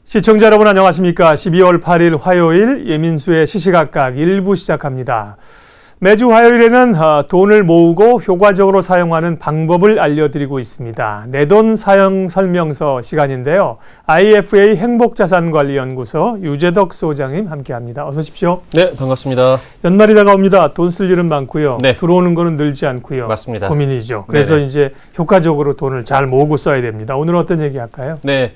시청자 여러분 안녕하십니까? 12월 8일 화요일 예민수의 시시각각 1부 시작합니다. 매주 화요일에는 돈을 모으고 효과적으로 사용하는 방법을 알려드리고 있습니다. 내돈 사용 설명서 시간인데요. IFA 행복자산관리연구소 유재덕 소장님 함께합니다. 어서 오십시오. 네, 반갑습니다. 연말이 다가옵니다. 돈 쓸 일은 많고요. 네. 들어오는 거는 늘지 않고요. 맞습니다. 고민이죠. 그래서 네네. 이제 효과적으로 돈을 잘 모으고 써야 됩니다. 오늘 어떤 얘기 할까요? 네.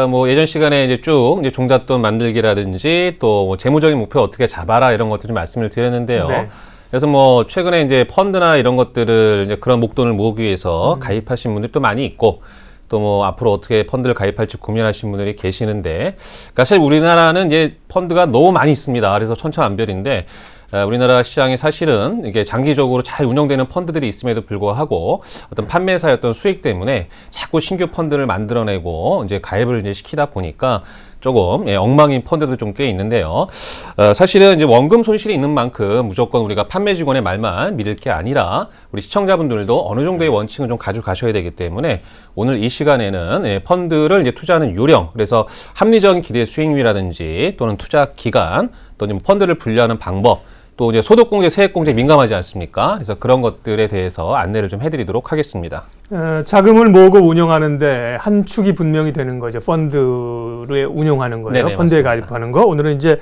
뭐 예전 시간에 이제 쭉 이제 종잣돈 만들기라든지 또 뭐 재무적인 목표 어떻게 잡아라 이런 것들 좀 말씀을 드렸는데요. 네. 그래서 뭐 최근에 이제 펀드나 이런 것들을 이제 그런 목돈을 모으기 위해서 가입하신 분들이 또 많이 있고 또 뭐 앞으로 어떻게 펀드를 가입할지 고민하시는 분들이 계시는데, 그러니까 사실 우리나라는 이제 펀드가 너무 많이 있습니다. 그래서 천차만별인데 우리나라 시장이 사실은 이게 장기적으로 잘 운영되는 펀드들이 있음에도 불구하고 어떤 판매사의 어떤 수익 때문에 자꾸 신규 펀드를 만들어내고 이제 가입을 이제 시키다 보니까 조금 엉망인 펀드도 좀 꽤 있는데요. 사실은 이제 원금 손실이 있는 만큼 무조건 우리가 판매 직원의 말만 믿을 게 아니라 우리 시청자분들도 어느 정도의 원칙은 좀 가져가셔야 되기 때문에 오늘 이 시간에는 펀드를 이제 투자하는 요령, 그래서 합리적인 기대 수익률이라든지 또는 투자 기간, 또 펀드를 분류하는 방법, 또 이제 소득공제, 세액공제 민감하지 않습니까? 그래서 그런 것들에 대해서 안내를 좀 해드리도록 하겠습니다. 자금을 모으고 운영하는데 한 축이 분명히 되는 거죠. 펀드를 운용하는 거예요. 네네, 펀드에 맞습니다. 가입하는 거. 오늘은 이제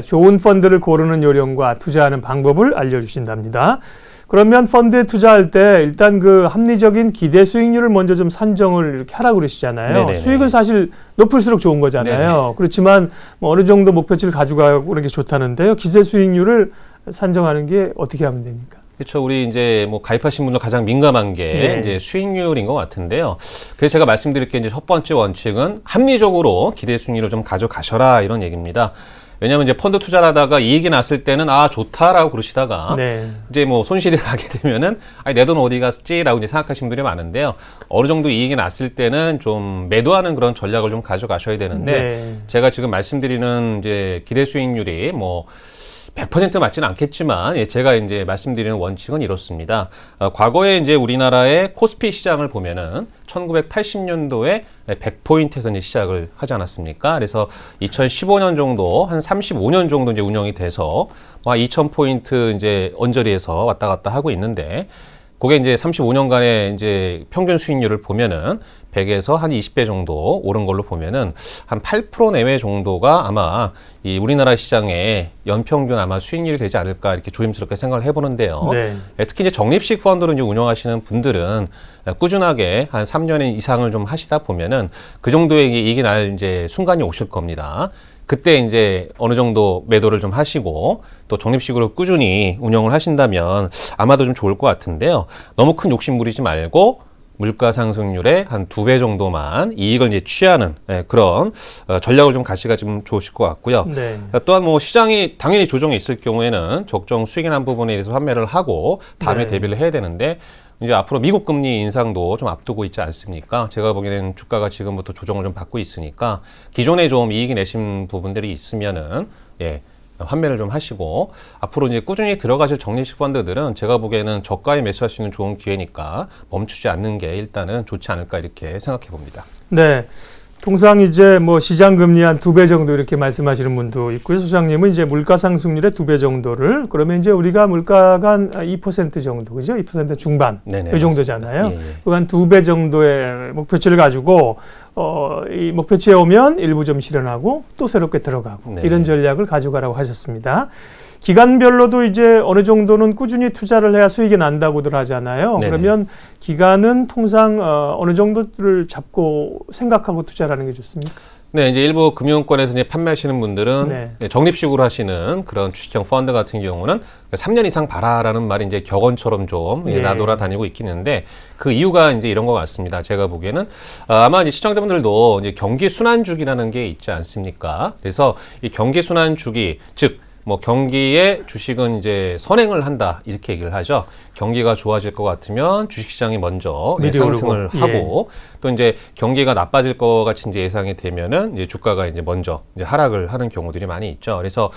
좋은 펀드를 고르는 요령과 투자하는 방법을 알려주신답니다. 그러면 펀드에 투자할 때 일단 그 합리적인 기대 수익률을 먼저 좀 산정을 이렇게 하라고 그러시잖아요. 네네네. 수익은 사실 높을수록 좋은 거잖아요. 네네. 그렇지만 뭐 어느 정도 목표치를 가지고 그런 게 좋다는데요. 기대 수익률을 산정하는 게 어떻게 하면 됩니까? 그렇죠. 우리 이제 뭐 가입하신 분들 가장 민감한 게 네. 이제 수익률인 것 같은데요. 그래서 제가 말씀드릴 게 이제 첫 번째 원칙은 합리적으로 기대 수익률을 좀 가져가셔라 이런 얘기입니다. 왜냐하면 이제 펀드 투자를 하다가 이익이 났을 때는 아 좋다라고 그러시다가 네. 이제 뭐 손실이 나게 되면은 아니 내 돈 어디 갔지라고 이제 생각하시는 분들이 많은데요. 어느 정도 이익이 났을 때는 좀 매도하는 그런 전략을 좀 가져가셔야 되는데 네. 제가 지금 말씀드리는 이제 기대 수익률이 뭐 100% 맞지는 않겠지만 제가 이제 말씀드리는 원칙은 이렇습니다. 과거에 이제 우리나라의 코스피 시장을 보면은 1980년도에 100포인트에서 이제 시작을 하지 않았습니까? 그래서 2015년 정도, 한 35년 정도 이제 운영이 돼서 2000포인트 이제 언저리에서 왔다 갔다 하고 있는데, 그게 이제 35년간의 이제 평균 수익률을 보면은 100에서 한 20배 정도 오른 걸로 보면은 한 8% 내외 정도가 아마 이 우리나라 시장의 연평균 아마 수익률이 되지 않을까 이렇게 조심스럽게 생각을 해보는데요. 네. 특히 이제 적립식 펀드를 이제 운영하시는 분들은 꾸준하게 한 3년 이상을 좀 하시다 보면은 그 정도의 이익이 날 이제 순간이 오실 겁니다. 그때 이제 어느 정도 매도를 좀 하시고 또 적립식으로 꾸준히 운영을 하신다면 아마도 좀 좋을 것 같은데요. 너무 큰 욕심 부리지 말고 물가 상승률의 한 2배 정도만 이익을 이제 취하는 그런 전략을 좀 가시가 좀 좋으실 것 같고요. 네. 또한 뭐 시장이 당연히 조정이 있을 경우에는 적정 수익이 난 부분에 대해서 판매를 하고 다음에 네. 대비를 해야 되는데, 이제 앞으로 미국 금리 인상도 좀 앞두고 있지 않습니까? 제가 보기에는 주가가 지금부터 조정을 좀 받고 있으니까 기존에 좀 이익이 내신 부분들이 있으면은 환매를 좀 하시고, 앞으로 이제 꾸준히 들어가실 적립식 펀드들은 제가 보기에는 저가에 매수할 수 있는 좋은 기회니까 멈추지 않는 게 일단은 좋지 않을까 이렇게 생각해 봅니다. 네. 통상 이제 뭐 시장 금리 한 2배 정도 이렇게 말씀하시는 분도 있고요. 소장님은 이제 물가 상승률의 2배 정도를, 그러면 이제 우리가 물가가 한 2% 정도, 그죠? 2% 중반. 네네, 이 정도잖아요. 맞습니다. 예. 한 2배 정도의 목표치를 가지고 이 목표치에 오면 일부 좀 실현하고 또 새롭게 들어가고 네. 이런 전략을 가져가라고 하셨습니다. 기간별로도 이제 어느 정도는 꾸준히 투자를 해야 수익이 난다고들 하잖아요. 네네. 그러면 기간은 통상 어느 정도를 잡고 생각하고 투자를 하는 게 좋습니까? 네, 이제 일부 금융권에서 이제 판매하시는 분들은 네. 적립식으로 하시는 그런 주식형 펀드 같은 경우는 3년 이상 봐라라는 말이 이제 격언처럼 좀 네. 나돌아다니고 있긴 한데, 그 이유가 이제 이런 것 같습니다. 제가 보기에는 아마 이제 시청자분들도 이제 경기 순환 주기라는 게 있지 않습니까? 그래서 이 경기 순환 주기, 즉 뭐 경기에 주식은 이제 선행을 한다 이렇게 얘기를 하죠. 경기가 좋아질 것 같으면 주식시장이 먼저 상승을 하고, 또 이제 경기가 나빠질 것 같이 이제 예상이 되면은 이제 주가가 이제 먼저 이제 하락을 하는 경우들이 많이 있죠. 그래서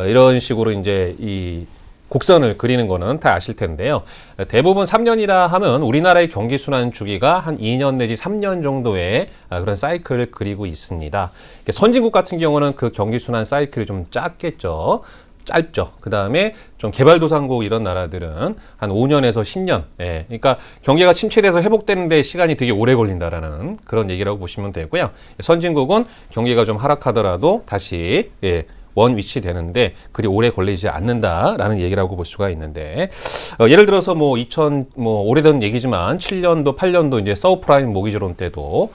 이런 식으로 이제 이 곡선을 그리는 거는 다 아실 텐데요. 대부분 3년이라 하면 우리나라의 경기 순환 주기가 한 2년 내지 3년 정도의 그런 사이클을 그리고 있습니다. 선진국 같은 경우는 그 경기 순환 사이클이 좀 짧겠죠. 짧죠. 그 다음에 좀 개발도상국 이런 나라들은 한 5년에서 10년. 예. 그러니까 경기가 침체돼서 회복되는데 시간이 되게 오래 걸린다라는 그런 얘기라고 보시면 되고요. 선진국은 경기가 좀 하락하더라도 다시 원 위치되는데 그리 오래 걸리지 않는다라는 얘기라고 볼 수가 있는데 예를 들어서 뭐 오래된 얘기지만 7년도, 8년도 이제 서브프라임 모기지론 때도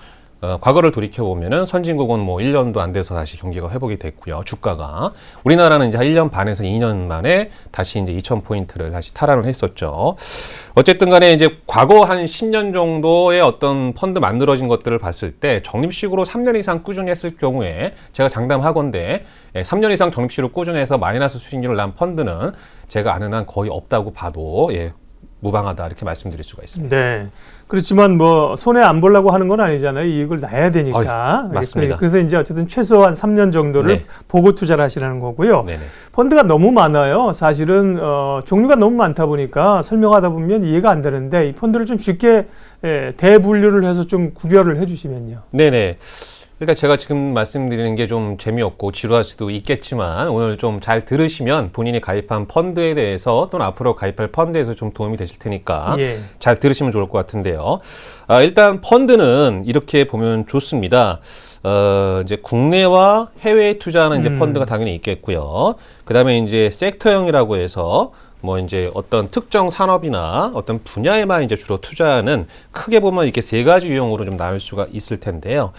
과거를 돌이켜보면은 선진국은 뭐 1년도 안 돼서 다시 경기가 회복이 됐고요. 주가가. 우리나라는 이제 한 1년 반에서 2년 만에 다시 이제 2,000포인트를 다시 탈환을 했었죠. 어쨌든 간에 이제 과거 한 10년 정도의 어떤 펀드 만들어진 것들을 봤을 때 적립식으로 3년 이상 꾸준히 했을 경우에 제가 장담하건대 3년 이상 적립식으로 꾸준해서 마이너스 수익률을 난 펀드는 제가 아는 한 거의 없다고 봐도 무방하다 이렇게 말씀드릴 수가 있습니다. 네. 그렇지만 뭐 손해 안 보려고 하는 건 아니잖아요. 이익을 내야 되니까. 맞습니다. 그래서 이제 어쨌든 최소한 3년 정도를 보고 투자를 하시라는 거고요. 네네. 펀드가 너무 많아요. 사실은 종류가 너무 많다 보니까 설명하다 보면 이해가 안 되는데 이 펀드를 좀 쉽게 대분류를 해서 좀 구별을 해주시면요. 네네. 일단 제가 지금 말씀드리는 게 좀 재미없고 지루할 수도 있겠지만 오늘 좀 잘 들으시면 본인이 가입한 펀드에 대해서 또는 앞으로 가입할 펀드에서 좀 도움이 되실 테니까 잘 들으시면 좋을 것 같은데요. 일단 펀드는 이렇게 보면 좋습니다. 이제 국내와 해외에 투자하는 이제 펀드가 당연히 있겠고요. 그 다음에 이제 섹터형이라고 해서 뭐 이제 어떤 특정 산업이나 어떤 분야에만 이제 주로 투자하는 크게 보면 이렇게 세 가지 유형으로 좀 나눌 수가 있을 텐데요.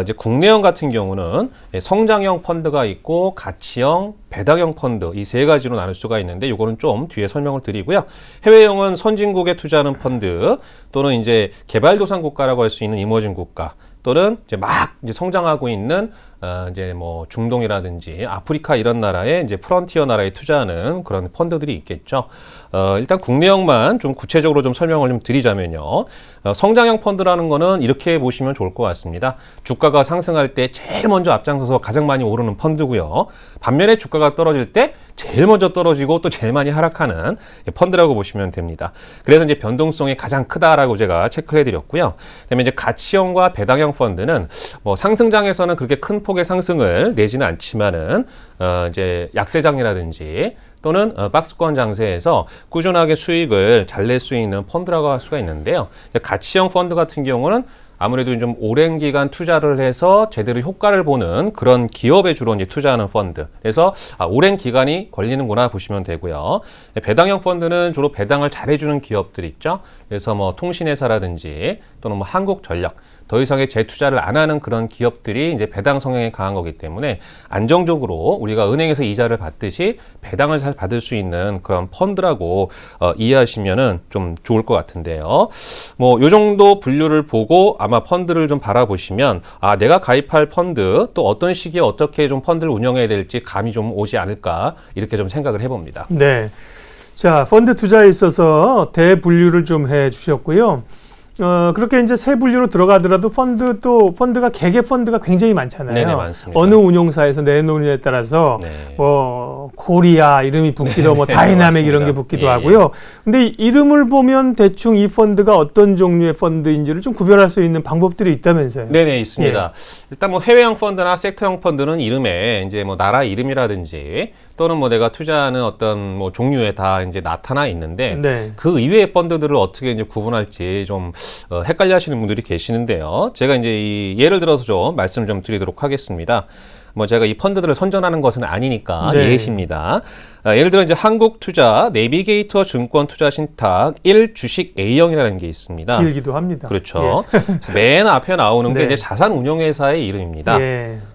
이제 국내형 같은 경우는 성장형 펀드가 있고 가치형, 배당형 펀드 이 세 가지로 나눌 수가 있는데 요거는 좀 뒤에 설명을 드리고요. 해외형은 선진국에 투자하는 펀드 또는 이제 개발도상 국가라고 할 수 있는 이머징 국가 또는 이제 막 이제 성장하고 있는 이제 뭐 중동이라든지 아프리카 이런 나라에 이제 프론티어 나라에 투자하는 그런 펀드들이 있겠죠. 일단 국내형만 좀 구체적으로 좀 설명을 좀 드리자면요. 성장형 펀드라는 거는 이렇게 보시면 좋을 것 같습니다. 주가가 상승할 때 제일 먼저 앞장서서 가장 많이 오르는 펀드고요. 반면에 주가가 떨어질 때 제일 먼저 떨어지고 또 제일 많이 하락하는 펀드라고 보시면 됩니다. 그래서 이제 변동성이 가장 크다라고 제가 체크를 해드렸고요. 그다음에 이제 가치형과 배당형 펀드는 뭐 상승장에서는 그렇게 큰 폭의 상승을 내지는 않지만은 이제 약세장이라든지 또는 박스권 장세에서 꾸준하게 수익을 잘 낼 수 있는 펀드라고 할 수가 있는데요. 가치형 펀드 같은 경우는 아무래도 좀 오랜 기간 투자를 해서 제대로 효과를 보는 그런 기업에 주로 이제 투자하는 펀드. 그래서 오랜 기간이 걸리는구나 보시면 되고요. 배당형 펀드는 주로 배당을 잘해주는 기업들 있죠. 그래서 뭐 통신회사라든지 또는 뭐 한국전력. 더 이상의 재투자를 안 하는 그런 기업들이 이제 배당 성향이 강한 거기 때문에 안정적으로 우리가 은행에서 이자를 받듯이 배당을 잘 받을 수 있는 그런 펀드라고 이해하시면은 좀 좋을 것 같은데요. 뭐 요 정도 분류를 보고 아마 펀드를 좀 바라보시면 내가 가입할 펀드 또 어떤 시기에 어떻게 좀 펀드를 운영해야 될지 감이 좀 오지 않을까 이렇게 좀 생각을 해봅니다. 네. 자, 펀드 투자에 있어서 대분류를 좀 해 주셨고요. 그렇게 이제 세 분류로 들어가더라도 펀드가 개개 펀드가 굉장히 많잖아요. 네네, 많습니다. 어느 운용사에서 내놓느냐에 따라서 뭐 코리아 이름이 붙기도 뭐 다이나믹 이런 게 붙기도 하고요. 근데 이름을 보면 대충 이 펀드가 어떤 종류의 펀드인지를 좀 구별할 수 있는 방법들이 있다면서요. 네네, 있습니다. 일단 뭐 해외형 펀드나 섹터형 펀드는 이름에 이제 뭐 나라 이름이라든지 또는 뭐 내가 투자하는 어떤 뭐 종류에 다 이제 나타나 있는데 그 이외의 펀드들을 어떻게 이제 구분할지 좀 헷갈려 하시는 분들이 계시는데요. 제가 이제 예를 들어서 좀 말씀을 좀 드리도록 하겠습니다. 뭐 제가 이 펀드들을 선전하는 것은 아니니까 예시입니다. 예를 들어 이제 한국투자 내비게이터 증권투자신탁 1주식 A형이라는 게 있습니다. 길기도 합니다. 그렇죠. 그래서 맨 앞에 나오는 게 이제 자산운용회사의 이름입니다.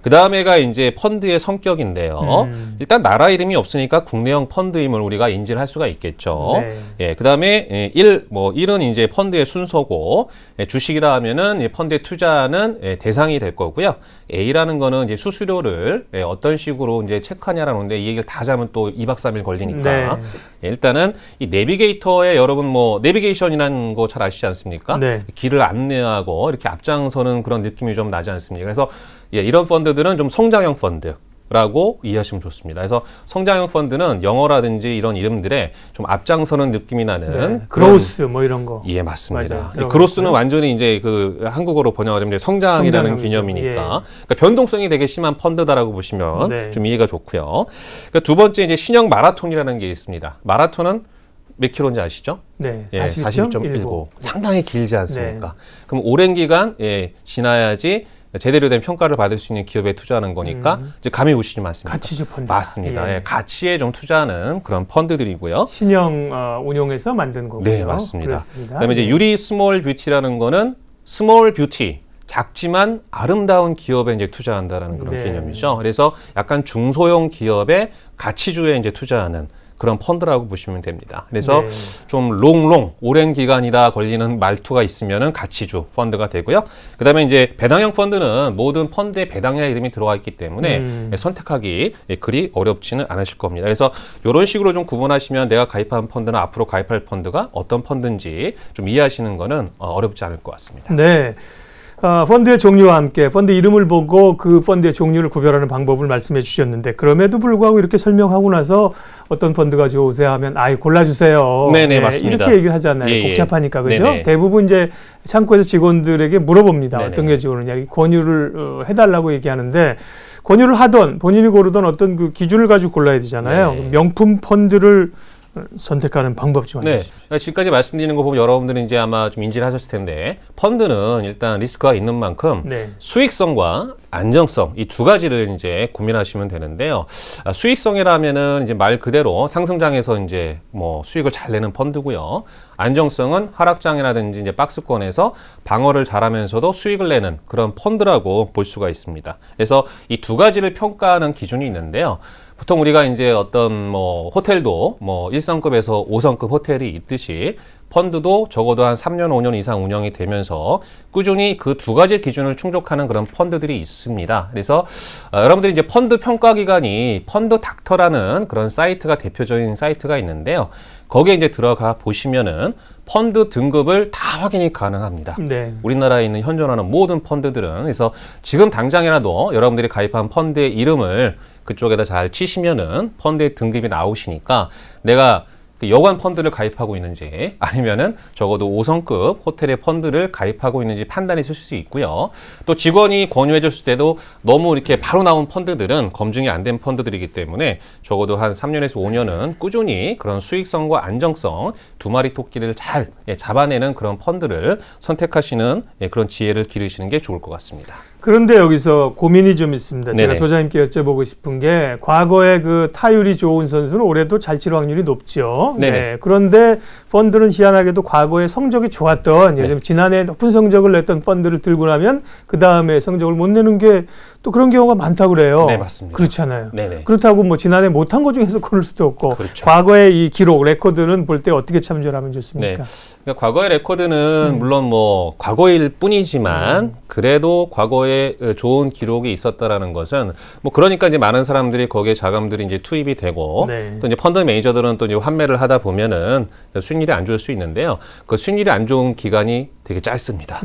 그 다음에가 이제 펀드의 성격인데요. 일단 나라 이름이 없으니까 국내형 펀드임을 우리가 인지를 할 수가 있겠죠. 그 다음에 1은 이제 펀드의 순서고 주식이라 하면은 펀드에 투자하는 대상이 될 거고요. A라는 거는 이제 수수료를 어떤 식으로 이제 체크하냐라는 건데 이 얘기를 다 하자면 또 2박 3일 걸리니까 일단은 이 내비게이터에 여러분 뭐 내비게이션이라는 거 잘 아시지 않습니까? 길을 안내하고 이렇게 앞장서는 그런 느낌이 좀 나지 않습니까? 그래서 이런 펀드들은 좀 성장형 펀드. 라고 이해하시면 좋습니다. 그래서 성장형 펀드는 영어라든지 이런 이름들에 좀 앞장서는 느낌이 나는 그로스 뭐 이런 거. 예, 맞습니다. 맞아요. 그로스는 완전히 이제 그 한국어로 번역하자면 이제 성장이라는 개념이니까 예. 그러니까 변동성이 되게 심한 펀드다라고 보시면 좀 이해가 좋고요. 그러니까 두 번째 이제 신형 마라톤이라는 게 있습니다. 마라톤은 몇 킬로인지 아시죠? 네, 예, 42.19. 상당히 길지 않습니까? 네. 그럼 오랜 기간 지나야지 제대로 된 평가를 받을 수 있는 기업에 투자하는 거니까 이제 감이 오시지 않습니까? 가치주 펀드. 맞습니다. 예, 가치에 좀 투자하는 그런 펀드들이고요. 신형 운용에서 만든 거고요. 네, 맞습니다. 그렇습니다. 그다음에 이제 유리 스몰 뷰티라는 거는 스몰 뷰티. 작지만 아름다운 기업에 이제 투자한다라는 그런 개념이죠. 그래서 약간 중소형 기업의 가치주에 이제 투자하는 그런 펀드라고 보시면 됩니다. 그래서 좀 롱 오랜 기간이다 걸리는 말투가 있으면은 가치주 펀드가 되고요. 그다음에 이제 배당형 펀드는 모든 펀드에 배당이라는 이름이 들어가 있기 때문에 선택하기 그리 어렵지는 않으실 겁니다. 그래서 이런 식으로 좀 구분하시면 내가 가입한 펀드나 앞으로 가입할 펀드가 어떤 펀드인지 좀 이해하시는 거는 어렵지 않을 것 같습니다. 네. 펀드의 종류와 함께 펀드 이름을 보고 그 펀드의 종류를 구별하는 방법을 말씀해 주셨는데 그럼에도 불구하고 이렇게 설명하고 나서 어떤 펀드가 좋으세요 하면 골라주세요. 네네, 맞습니다. 이렇게 얘기를 하잖아요. 예, 복잡하니까 그죠? 네네. 대부분 이제 창구에서 직원들에게 물어봅니다. 네네. 어떤 게 좋으느냐 권유를 해달라고 얘기하는데 권유를 하던 본인이 고르던 어떤 그 기준을 가지고 골라야 되잖아요. 네네. 명품 펀드를 선택하는 방법 좀 알려주십시오. 네. 지금까지 말씀드리는 거 보면 여러분들은 이제 아마 좀 인지를 하셨을 텐데 펀드는 일단 리스크가 있는 만큼 수익성과 안정성 이 두 가지를 이제 고민하시면 되는데요. 수익성이라면은 이제 말 그대로 상승장에서 이제 뭐 수익을 잘 내는 펀드고요. 안정성은 하락장이라든지 이제 박스권에서 방어를 잘하면서도 수익을 내는 그런 펀드라고 볼 수가 있습니다. 그래서 이 두 가지를 평가하는 기준이 있는데요. 보통 우리가 이제 어떤 뭐 호텔도 뭐 1성급에서 5성급 호텔이 있듯이 펀드도 적어도 한 3년, 5년 이상 운영이 되면서 꾸준히 그 두 가지 기준을 충족하는 그런 펀드들이 있습니다. 그래서 여러분들이 이제 펀드 평가 기관이 펀드 닥터라는 그런 사이트가 대표적인 사이트가 있는데요. 거기에 이제 들어가 보시면은 펀드 등급을 다 확인이 가능합니다. 우리나라에 있는 현존하는 모든 펀드들은 그래서 지금 당장이라도 여러분들이 가입한 펀드의 이름을 그쪽에다 잘 치시면은 펀드의 등급이 나오시니까 내가 그 여관 펀드를 가입하고 있는지 아니면은 적어도 5성급 호텔의 펀드를 가입하고 있는지 판단이 있을 수 있고요. 또 직원이 권유해 줬을 때도 너무 이렇게 바로 나온 펀드들은 검증이 안 된 펀드들이기 때문에 적어도 한 3년에서 5년은 꾸준히 그런 수익성과 안정성 두 마리 토끼를 잘 잡아내는 그런 펀드를 선택하시는 그런 지혜를 기르시는 게 좋을 것 같습니다. 그런데 여기서 고민이 좀 있습니다. 네네. 제가 소장님께 여쭤보고 싶은 게 과거에 그 타율이 좋은 선수는 올해도 잘 치를 확률이 높죠. 네. 그런데 펀드는 희한하게도 과거에 성적이 좋았던 예를 들면 지난해 높은 성적을 냈던 펀드를 들고 나면 그 다음에 성적을 못 내는 게 또 그런 경우가 많다고 그래요. 네, 맞습니다. 그렇잖아요. 네네. 그렇다고 뭐 지난해 못한 것 중에서 고를 수도 없고 그렇죠. 과거의 이 기록, 레코드는 볼 때 어떻게 참조하면 좋습니까? 그러니까 과거의 레코드는 물론 뭐 과거일 뿐이지만 그래도 과거에 좋은 기록이 있었다라는 것은 뭐 그러니까 이제 많은 사람들이 거기에 자금들이 이제 투입이 되고 또 이제 펀드 매니저들은 또 이제 환매를 하다 보면은 수익률이 안 좋을 수 있는데요. 그 수익률이 안 좋은 기간이 되게 짧습니다.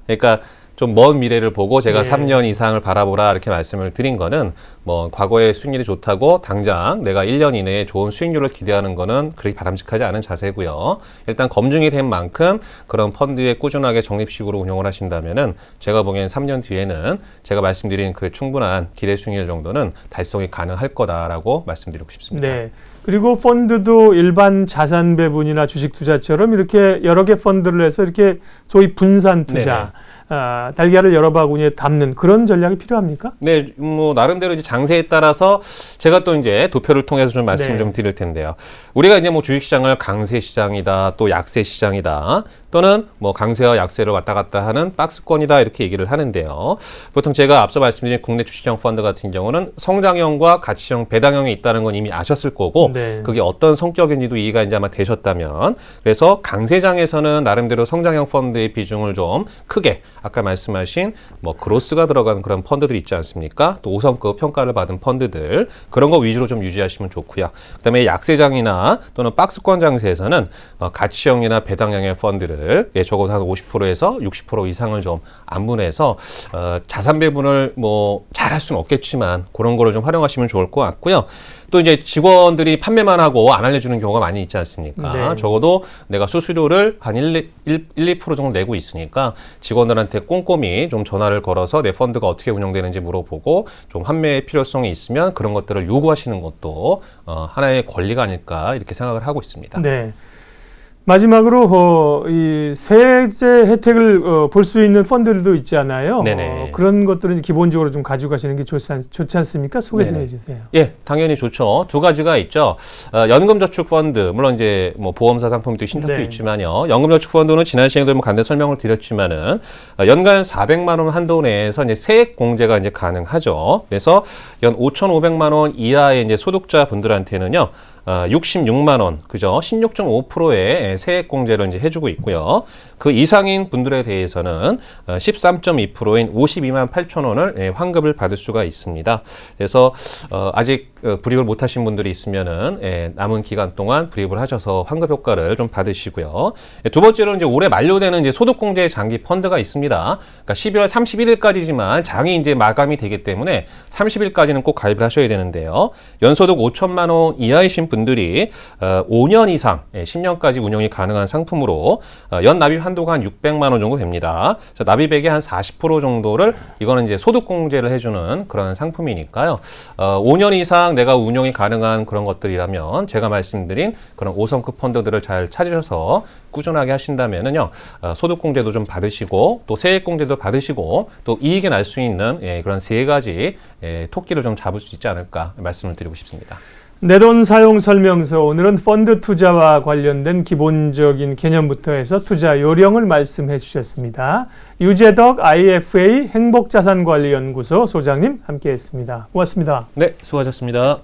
그러니까 좀 먼 미래를 보고 제가 3년 이상을 바라보라 이렇게 말씀을 드린 거는 뭐 과거에 수익률이 좋다고 당장 내가 1년 이내에 좋은 수익률을 기대하는 거는 그렇게 바람직하지 않은 자세고요. 일단 검증이 된 만큼 그런 펀드에 꾸준하게 적립식으로 운용을 하신다면은 제가 보기엔 3년 뒤에는 제가 말씀드린 그 충분한 기대 수익률 정도는 달성이 가능할 거다라고 말씀드리고 싶습니다. 네. 그리고 펀드도 일반 자산 배분이나 주식 투자처럼 이렇게 여러 개 펀드를 해서 이렇게 소위 분산 투자, 달걀을 여러 바구니에 담는 그런 전략이 필요합니까? 네, 뭐 나름대로 이제 장세에 따라서 제가 또 이제 도표를 통해서 좀 말씀을 좀 드릴 텐데요. 우리가 이제 뭐 주식시장을 강세 시장이다, 또 약세 시장이다, 또는 뭐 강세와 약세를 왔다 갔다 하는 박스권이다 이렇게 얘기를 하는데요. 보통 제가 앞서 말씀드린 국내 주식형 펀드 같은 경우는 성장형과 가치형, 배당형이 있다는 건 이미 아셨을 거고 그게 어떤 성격인지도 이해가 이제 아마 되셨다면 그래서 강세장에서는 나름대로 성장형 펀드의 비중을 좀 크게 아까 말씀하신 뭐 그로스가 들어가는 그런 펀드들 있지 않습니까? 또 5성급 평가를 받은 펀드들 그런 거 위주로 좀 유지하시면 좋고요. 그다음에 약세장이나 또는 박스권 장세에서는 가치형이나 배당형의 펀드를 적어도 한 50%에서 60% 이상을 좀 안분해서 자산 배분을 뭐 잘 말할 수는 없겠지만 그런 거를 좀 활용하시면 좋을 것 같고요. 또 이제 직원들이 판매만 하고 안 알려주는 경우가 많이 있지 않습니까? 네. 적어도 내가 수수료를 한 1-2% 정도 내고 있으니까 직원들한테 꼼꼼히 좀 전화를 걸어서 내 펀드가 어떻게 운영되는지 물어보고 좀 판매의 필요성이 있으면 그런 것들을 요구하시는 것도 하나의 권리가 아닐까 이렇게 생각을 하고 있습니다. 네. 마지막으로 이 세제 혜택을 볼 수 있는 펀드들도 있잖아요. 네네. 그런 것들은 기본적으로 좀 가져가시는 게 좋지 않습니까? 소개 좀 해주세요. 예, 당연히 좋죠. 두 가지가 있죠. 연금저축펀드, 물론 이제 뭐 보험사 상품도 신탁도 네. 있지만요. 연금저축펀드는 지난 시간에도 간단히 설명을 드렸지만은 연간 400만 원 한도 내에서 이제 세액 공제가 이제 가능하죠. 그래서 연 5,500만 원 이하의 이제 소득자 분들한테는요. 66만 원, 그죠? 16.5%의 세액 공제를 이제 해주고 있고요. 그 이상인 분들에 대해서는 13.2%인 52만 8천 원을 환급을 받을 수가 있습니다. 그래서 아직 불입을 못하신 분들이 있으면은 남은 기간 동안 불입을 하셔서 환급 효과를 좀 받으시고요. 두 번째로 이제 올해 만료되는 이제 소득공제 장기 펀드가 있습니다. 그러니까 12월 31일까지지만 장이 이제 마감이 되기 때문에 30일까지는 꼭 가입을 하셔야 되는데요. 연소득 5천만 원 이하이신 분들이 5년 이상, 10년까지 운영이 가능한 상품으로 연 납입 한도가 한 600만 원 정도 됩니다. 그래서 납입액의 한 40% 정도를 이거는 이제 소득공제를 해주는 그런 상품이니까요. 5년 이상 내가 운영이 가능한 그런 것들이라면 제가 말씀드린 그런 5성급 펀드들을 잘 찾으셔서 꾸준하게 하신다면은요, 소득공제도 좀 받으시고 또 세액공제도 받으시고 또 이익이 날 수 있는 그런 세 가지 토끼를 좀 잡을 수 있지 않을까 말씀을 드리고 싶습니다. 내돈 사용 설명서, 오늘은 펀드 투자와 관련된 기본적인 개념부터 해서 투자 요령을 말씀해 주셨습니다. 유재덕 IFA 행복자산관리연구소 소장님 함께했습니다. 고맙습니다. 네, 수고하셨습니다.